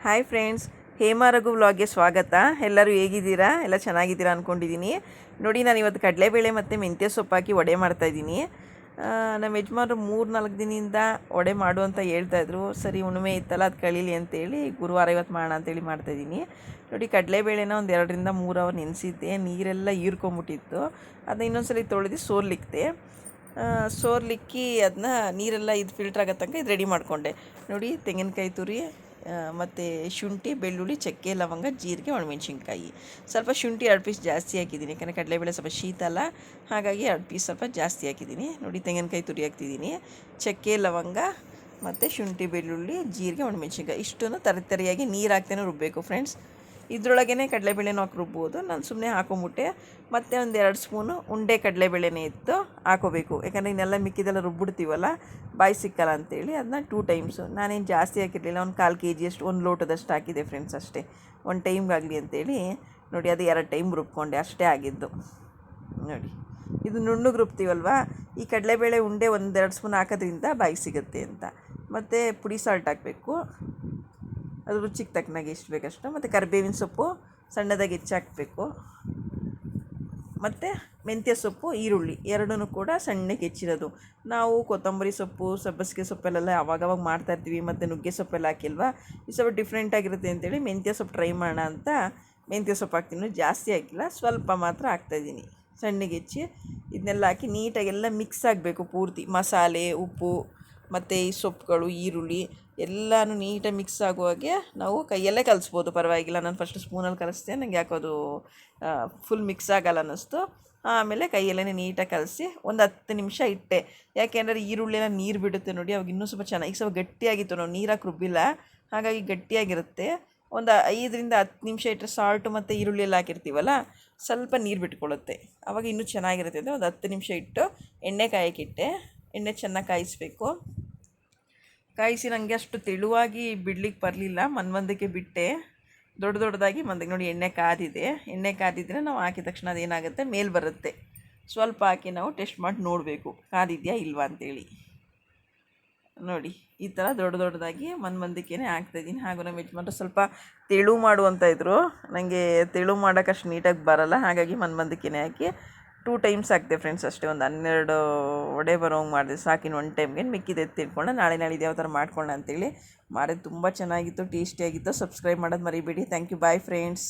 Hi friends, Hema Raghu ವ್ಲಾಗ್ಗೆ ಸ್ವಾಗತ. ಎಲ್ಲರೂ ಹೇಗಿದ್ದೀರಾ? ಎಲ್ಲ ಚೆನ್ನಾಗಿದ್ದೀರಾ ಅಂದ್ಕೊಂಡಿದ್ದೀನಿ. ನೋಡಿ, ನಾನು ಇವತ್ತು ಕಡಲೆಬೇಳೆ ಮತ್ತು ಮೆಂತ್ಯ ಸೊಪ್ಪು ಹಾಕಿ ವಡೆ ಮಾಡ್ತಾಯಿದ್ದೀನಿ. ನಮ್ಮ ಯಜಮಾನರು 3-4 ದಿನದಿಂದ ವಡೆ ಮಾಡು ಅಂತ ಹೇಳ್ತಾಯಿದ್ರು. ಸರಿ, ಹುಣ್ಣಿಮೆ ಇತ್ತಲ್ಲ, ಅದು ಕಳೀಲಿ ಅಂತೇಳಿ ಗುರುವಾರ ಇವತ್ತು ಮಾಡೋಣ ಅಂತೇಳಿ ಮಾಡ್ತಾಯಿದ್ದೀನಿ. ನೋಡಿ, ಕಡಲೆಬೇಳೆನ ಒಂದು 2-3 ಅವರ್ ನೆನೆಸಿದ್ದೆ. ನೀರೆಲ್ಲ ಹೀರ್ಕೊಂಬಿಟ್ಟಿತ್ತು. ಅದನ್ನ ಇನ್ನೊಂದ್ಸಲಿ ತೊಳೆದು ಸೋರ್ಲಿಕ್ಕಿ ಅದನ್ನ ನೀರೆಲ್ಲ ಫಿಲ್ಟ್ರ್ ಆಗೋ ತನಕ ಇದು ರೆಡಿ ಮಾಡಿಕೊಂಡೆ. ನೋಡಿ, ತೆಂಗಿನಕಾಯಿ ತುರಿ ಮತ್ತು ಶುಂಠಿ, ಬೆಳ್ಳುಳ್ಳಿ, ಚಕ್ಕೆ, ಲವಂಗ, ಜೀರಿಗೆ, ಒಣಮೆಣ್ಸಿನ್ಕಾಯಿ. ಸ್ವಲ್ಪ ಶುಂಠಿ 2 ಪೀಸ್ ಜಾಸ್ತಿ ಹಾಕಿದ್ದೀನಿ, ಯಾಕಂದರೆ ಕಡಲೆಬೇಳೆ ಸ್ವಲ್ಪ ಶೀತ ಅಲ್ಲ, ಹಾಗಾಗಿ 2 ಪೀಸ್ ಸ್ವಲ್ಪ ಜಾಸ್ತಿ ಹಾಕಿದ್ದೀನಿ. ನೋಡಿ, ತೆಂಗಿನಕಾಯಿ ತುರಿ ಹಾಕ್ತಿದ್ದೀನಿ, ಚಕ್ಕೆ, ಲವಂಗ ಮತ್ತು ಶುಂಠಿ, ಬೆಳ್ಳುಳ್ಳಿ, ಜೀರಿಗೆ, ಒಣಮೆಣ್ಸಿನ್ಕಾಯಿ ಇಷ್ಟನ್ನು ತರಿಯಾಗಿ ನೀರು ಹಾಕ್ತೇನೆ ರುಬ್ಬಬೇಕು ಫ್ರೆಂಡ್ಸ್. ಇದರೊಳಗೇ ಕಡಲೆಬೇಳೆನೂ ಹಾಕಿ ರುಬ್ಬೋದು. ನಾನು ಸುಮ್ಮನೆ ಹಾಕೊಂಬಿಟ್ಟೆ. ಮತ್ತು ಒಂದು 2 ಸ್ಪೂನು ಉಂಡೆ ಕಡಲೆಬೇಳೆನೇ ಇತ್ತು ಹಾಕೋಬೇಕು, ಯಾಕಂದರೆ ಇನ್ನೆಲ್ಲ ಮಿಕ್ಕಿದೆಲ್ಲ ರುಬ್ಬಿಡ್ತೀವಲ್ಲ, ಬಾಯಿ ಸಿಕ್ಕಲ್ಲ ಅಂತೇಳಿ ಅದನ್ನ 2 ಟೈಮ್ಸು. ನಾನೇನು ಜಾಸ್ತಿ ಹಾಕಿರಲಿಲ್ಲ, ಒಂದು 1/4 kg ಅಷ್ಟು, 1 ಲೋಟದಷ್ಟು ಹಾಕಿದೆ ಫ್ರೆಂಡ್ಸ್ ಅಷ್ಟೇ, 1 ಟೈಮ್ಗಾಗಲಿ ಅಂತೇಳಿ. ನೋಡಿ, ಅದು 2 ಟೈಮ್ ರುಬ್ಕೊಂಡೆ, ಅಷ್ಟೇ ಆಗಿದ್ದು. ನೋಡಿ, ಇದು ನುಣ್ಣಗೆ ರುಬ್ತೀವಲ್ವ, ಈ ಕಡಲೆಬೇಳೆ ಉಂಡೆ 1-2 ಸ್ಪೂನ್ ಹಾಕೋದ್ರಿಂದ ಬಾಯಿ ಸಿಗುತ್ತೆ ಅಂತ. ಮತ್ತು ಪುಡಿ ಸಾಲ್ಟ್ ಹಾಕಬೇಕು, ಅದು ರುಚಿಗೆ ತಕ್ಕನಾಗಿ ಎಷ್ಟು ಬೇಕಷ್ಟು. ಮತ್ತು ಕರಿಬೇವಿನ ಸೊಪ್ಪು ಸಣ್ಣದಾಗಿ ಹೆಚ್ಚಾಕಬೇಕು. ಮತ್ತು ಮೆಂತ್ಯ ಸೊಪ್ಪು, ಈರುಳ್ಳಿ ಎರಡೂ ಕೂಡ ಸಣ್ಣಗೆ ಹೆಚ್ಚಿರೋದು. ನಾವು ಕೊತ್ತಂಬರಿ ಸೊಪ್ಪು, ಸಬ್ಬಸಿಗೆ ಸೊಪ್ಪೆಲ್ಲ ಅವಾಗವಾಗ ಮಾಡ್ತಾಯಿರ್ತೀವಿ, ಮತ್ತು ನುಗ್ಗೆ ಸೊಪ್ಪೆಲ್ಲ ಹಾಕಿಲ್ವಾ, ಇದು ಸ್ವಲ್ಪ ಡಿಫ್ರೆಂಟಾಗಿರುತ್ತೆ ಅಂತೇಳಿ ಮೆಂತ್ಯ ಸೊಪ್ಪು ಟ್ರೈ ಮಾಡೋಣ ಅಂತ ಮೆಂತ್ಯ ಸೊಪ್ಪು ಹಾಕ್ತೀನಿ. ಜಾಸ್ತಿ ಹಾಕಿಲ್ಲ, ಸ್ವಲ್ಪ ಮಾತ್ರ ಹಾಕ್ತಾಯಿದ್ದೀನಿ ಸಣ್ಣಗೆ ಹೆಚ್ಚಿ. ಇದನ್ನೆಲ್ಲ ಹಾಕಿ ನೀಟಾಗೆಲ್ಲ ಮಿಕ್ಸ್ ಆಗಬೇಕು ಪೂರ್ತಿ, ಮಸಾಲೆ, ಉಪ್ಪು ಮತ್ತು ಈ ಸೊಪ್ಪುಗಳು, ಈರುಳ್ಳಿ ಎಲ್ಲನೂ ನೀಟಾಗಿ ಮಿಕ್ಸ್ ಆಗುವಾಗೆ ನಾವು ಕೈಯಲ್ಲೇ ಕಲಿಸ್ಬೋದು, ಪರವಾಗಿಲ್ಲ. ನಾನು ಫಸ್ಟ್ ಸ್ಪೂನಲ್ಲಿ ಕಲಿಸ್ದೆ, ನನಗೆ ಯಾಕೋದು ಫುಲ್ ಮಿಕ್ಸ್ ಆಗಲ್ಲ ಅನ್ನಿಸ್ತು. ಆಮೇಲೆ ಕೈಯಲ್ಲೇ ನೀಟಾಗಿ ಕಲಸಿ ಒಂದು 10 ನಿಮಿಷ ಇಟ್ಟೆ. ಯಾಕೆಂದರೆ ಈರುಳ್ಳಿನ ನೀರು ಬಿಡುತ್ತೆ ನೋಡಿ, ಅವಾಗ ಇನ್ನೂ ಸ್ವಲ್ಪ ಚೆನ್ನಾಗಿ. ಈಗ ಸ್ವಲ್ಪ ಗಟ್ಟಿಯಾಗಿತ್ತು, ನಾವು ನೀರಾಕಿ ರುಬ್ಬಿಲ್ಲ, ಹಾಗಾಗಿ ಗಟ್ಟಿಯಾಗಿರುತ್ತೆ. ಒಂದು 5-10 ನಿಮಿಷ ಇಟ್ಟರೆ ಸಾಲ್ಟು ಮತ್ತು ಈರುಳ್ಳಿ ಎಲ್ಲ ಹಾಕಿರ್ತೀವಲ್ಲ, ಸ್ವಲ್ಪ ನೀರು ಬಿಟ್ಕೊಳ್ಳುತ್ತೆ, ಆವಾಗ ಇನ್ನೂ ಚೆನ್ನಾಗಿರುತ್ತೆ. ಅಂದರೆ ಒಂದು 10 ನಿಮಿಷ ಇಟ್ಟು ಎಣ್ಣೆ ಕಾಯಕ್ಕಿಟ್ಟೆ. ಎಣ್ಣೆ ಚೆನ್ನಾಗಿ ಕಾಯಿಸಬೇಕು. ಕಾಯಿಸಿ ನನಗೆ ಅಷ್ಟು ತೆಳುವಾಗಿ ಬಿಡ್ಲಿಕ್ಕೆ ಬರಲಿಲ್ಲ, ಮಂದಕ್ಕೆ ಬಿಟ್ಟೆ, ದೊಡ್ಡದಾಗಿ ಮಂದಕ್ಕೆ. ನೋಡಿ, ಎಣ್ಣೆ ಕಾದಿದ್ರೆ ನಾವು ಹಾಕಿದ ತಕ್ಷಣ ಅದೇನಾಗುತ್ತೆ, ಮೇಲೆ ಬರುತ್ತೆ. ಸ್ವಲ್ಪ ಹಾಕಿ ನಾವು ಟೆಸ್ಟ್ ಮಾಡಿ ನೋಡಬೇಕು ಕಾದಿದೆಯಾ ಇಲ್ವಾ ಅಂತೇಳಿ. ನೋಡಿ, ಈ ಥರ ದೊಡ್ಡದಾಗಿ ಮಂದಕ್ಕೇ ಹಾಕ್ತಾಯಿದ್ದೀನಿ. ಹಾಗೂ ನಮ್ಮ ಯಜಮಾನ್ರು ಸ್ವಲ್ಪ ತೆಳು ಮಾಡುವಂತ ಇದ್ದರು, ನನಗೆ ತೆಳು ಮಾಡೋಕೆ ಅಷ್ಟು ನೀಟಾಗಿ ಬರಲ್ಲ, ಹಾಗಾಗಿ ಮಂದಕ್ಕೇ ಹಾಕಿ 2 ಟೈಮ್ಸ್ ಹಾಕ್ತೆ ಫ್ರೆಂಡ್ಸ್ ಅಷ್ಟೇ. ಒಂದು 12 ವಡೆ ಬರೋಂಗೆ ಮಾಡಿದೆ ಸಾಕಿನ 1 ಟೈಮ್ಗೆ. ಮಿಕ್ಕಿದೆ ತಿಳ್ಕೊಂಡು ನಾಳೆ ಯಾವ ಥರ ಮಾಡ್ಕೊಳ್ಳೋಣ ಅಂತೇಳಿ ಮಾಡಿದೆ. ತುಂಬ ಚೆನ್ನಾಗಿತ್ತು, ಟೇಸ್ಟಿಯಾಗಿತ್ತು. ಸಬ್ಸ್ಕ್ರೈಬ್ ಮಾಡೋದು ಮರಿಬೇಡಿ. Thank you, bye friends.